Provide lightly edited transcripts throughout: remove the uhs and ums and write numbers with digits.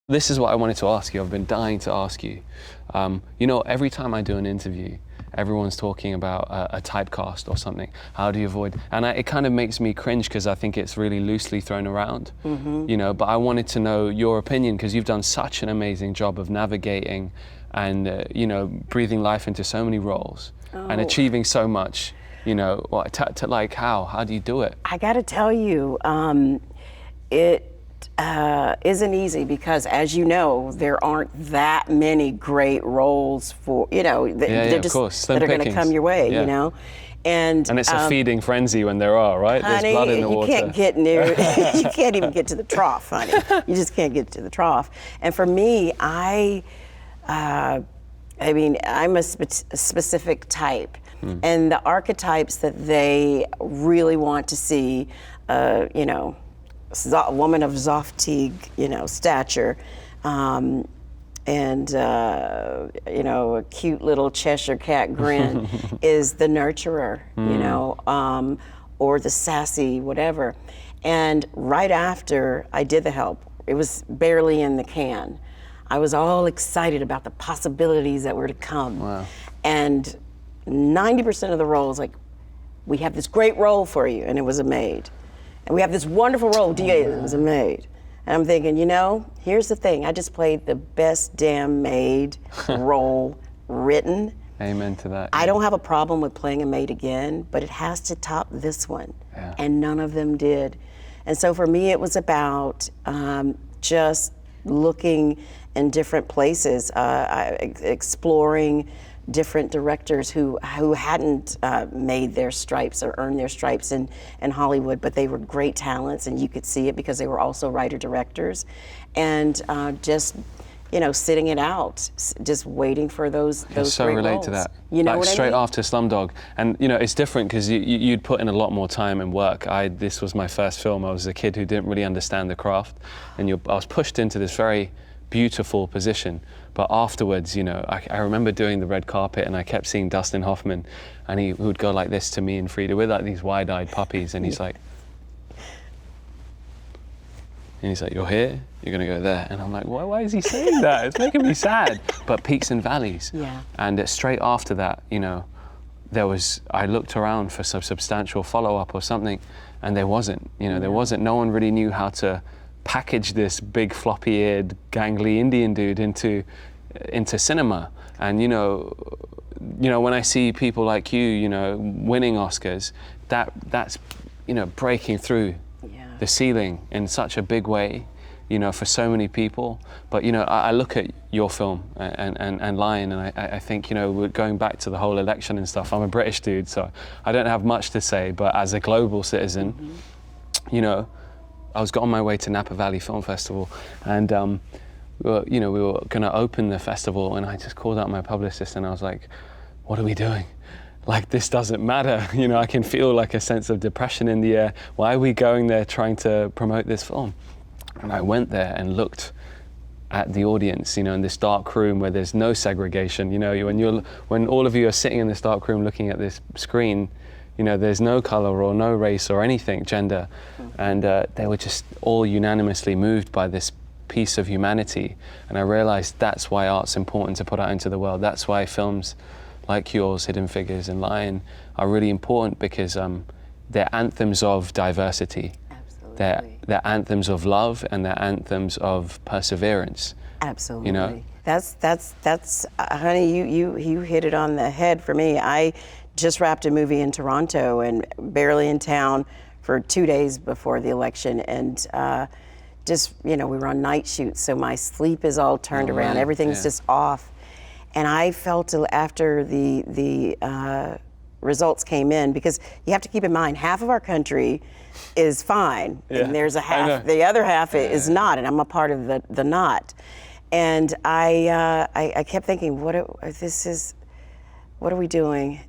This is what I wanted to ask you. I've been dying to ask you. You know, every time I do an interview, everyone's talking about a typecast or something. How do you avoid? And it kind of makes me cringe because I think it's really loosely thrown around. You know, but I wanted to know your opinion because you've done such an amazing job of navigating and you know, breathing life into so many roles and achieving so much. You know, like how do you do it? I got to tell you, it isn't easy because, as you know, there aren't that many great roles for, you know, they're just that are going to come your way, you know. And it's a feeding frenzy when there are, right? Honey, there's blood in the water. You can't get near, you can't even get to the trough, honey. You just can't get to the trough. And for me, I mean, I'm a specific type. And the archetypes that they really want to see, you know, a woman of Zoftig, you know, stature, and you know, a cute little Cheshire cat grin is the nurturer, you know, or the sassy whatever. And right after I did The Help, it was barely in the can. I was all excited about the possibilities that were to come. Wow. And 90% of the roles, like, we have this great role for you, and it was a maid. And we have this wonderful role, DA, it was a maid. And I'm thinking, you know, here's the thing, I just played the best damn maid role written. Amen to that. I don't have a problem with playing a maid again, but it has to top this one. Yeah. And none of them did. And so for me, it was about just looking in different places, exploring different directors who hadn't made their stripes or earned their stripes in Hollywood, but they were great talents, and you could see it because they were also writer-directors, and just, you know, sitting it out, just waiting for those so great relate roles. to that. You know like what I straight mean? after Slumdog, and you know it's different because you'd put in a lot more time and work. This was my first film. I was a kid who didn't really understand the craft, and I was pushed into this very beautiful position. But afterwards, you know, I remember doing the red carpet and I kept seeing Dustin Hoffman, and he would go like this to me and Frida. We're like these wide-eyed puppies, and he's like, you're here, you're gonna go there. And I'm like, why is he saying that? It's making me sad. But peaks and valleys. Yeah. And straight after that, you know, I looked around for some substantial follow-up or something, and there wasn't, you know, there wasn't, no one really knew how to package this big floppy-eared, gangly Indian dude into cinema. And you know, when I see people like you know, winning Oscars, that's you know, breaking through the ceiling in such a big way, you know, for so many people. But you know, I look at your film and Lion, and I think, you know, we're going back to the whole election and stuff. I'm a British dude, so I don't have much to say. But as a global citizen, you know, I was on my way to Napa Valley Film Festival, and we were going to open the festival, and I just called out my publicist, and I was like, "What are we doing? Like, this doesn't matter. You know, I can feel like a sense of depression in the air. Why are we going there trying to promote this film?" And I went there and looked at the audience, you know, in this dark room where there's no segregation. You know, when all of you are sitting in this dark room looking at this screen, you know, there's no color or no race or anything, gender. And they were just all unanimously moved by this piece of humanity. And I realized that's why art's important to put out into the world. That's why films like yours, Hidden Figures and Lion, are really important, because they're anthems of diversity. Absolutely. They're anthems of love, and they're anthems of perseverance. Absolutely. You know? That's honey, you hit it on the head for me. I just wrapped a movie in Toronto and barely in town for 2 days before the election, and just, you know, we were on night shoots, so my sleep is all turned around. Everything's just off. And I felt after the results came in, because you have to keep in mind, half of our country is fine, and there's a half, the other half is not, and I'm a part of the not. And I kept thinking, what are we doing?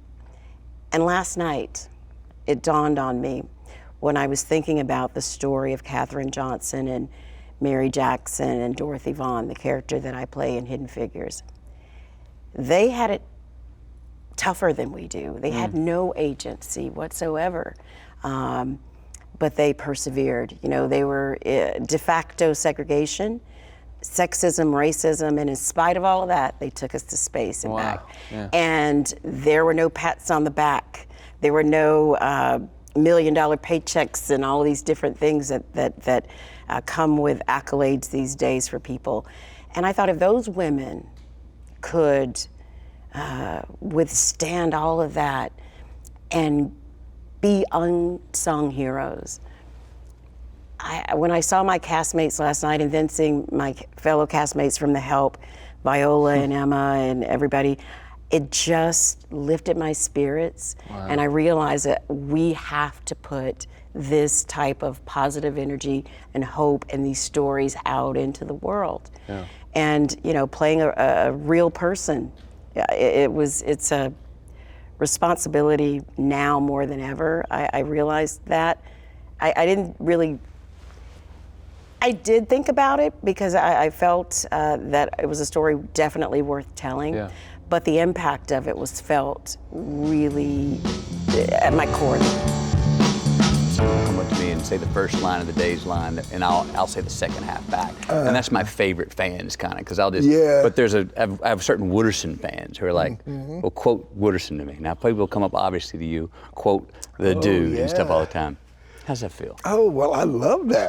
And last night, it dawned on me when I was thinking about the story of Katherine Johnson and Mary Jackson and Dorothy Vaughan, the character that I play in Hidden Figures. They had it tougher than we do. They had no agency whatsoever, but they persevered. You know, they were de facto segregation, sexism, racism, and in spite of all of that, they took us to space and Wow. back. Yeah. And there were no pats on the back. There were no $1 million paychecks and all of these different things that come with accolades these days for people. And I thought if those women could withstand all of that and be unsung heroes. When I saw my castmates last night and then seeing my fellow castmates from The Help, Viola and Emma and everybody, it just lifted my spirits. Wow. And I realized that we have to put this type of positive energy and hope and these stories out into the world. Yeah. And playing a real person, it's a responsibility now more than ever. I realized that. I didn't really. I did think about it because I felt that it was a story definitely worth telling. Yeah. But the impact of it was felt really at my core. Come up to me and say the first line of the day's line, and I'll say the second half back, and that's my favorite fans, kind of, because I'll just. Yeah. But I have certain Wooderson fans who are like, well, quote Wooderson to me. Now, people will come up obviously to you, quote the dude and stuff all the time. How's that feel? Oh, well, I love that.